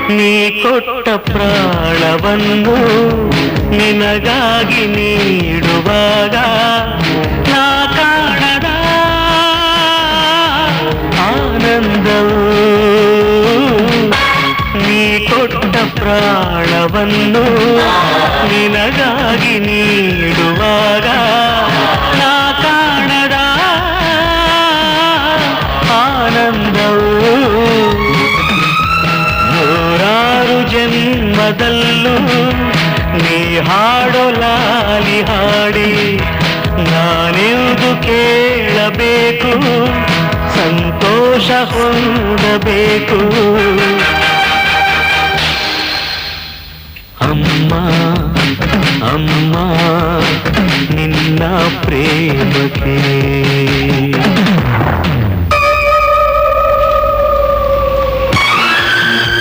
ನೀ ಕೊಟ್ಟ ಪ್ರಾಣವನ್ನು ನಿನಗಾಗಿ ನೀಡುವಾಗ ನಾ ಕಾಣದ ಆನಂದವು ನೀ ಕೊಟ್ಟ ಪ್ರಾಣವನ್ನು ನಿನಗಾಗಿ ನೀಡುವಾಗ ನಾ ಕಾಣದ ಆನಂದವು ನೂರಾರು ಜನ್ಮದಲ್ಲೂ ನೀ ಹಾಡೋ ಲಾಲಿ ಹಾಡಿ ನಾನೆಂದು ಕೇಳಬೇಕು ಸಂತೋಷ ಹೊಂದಬೇಕು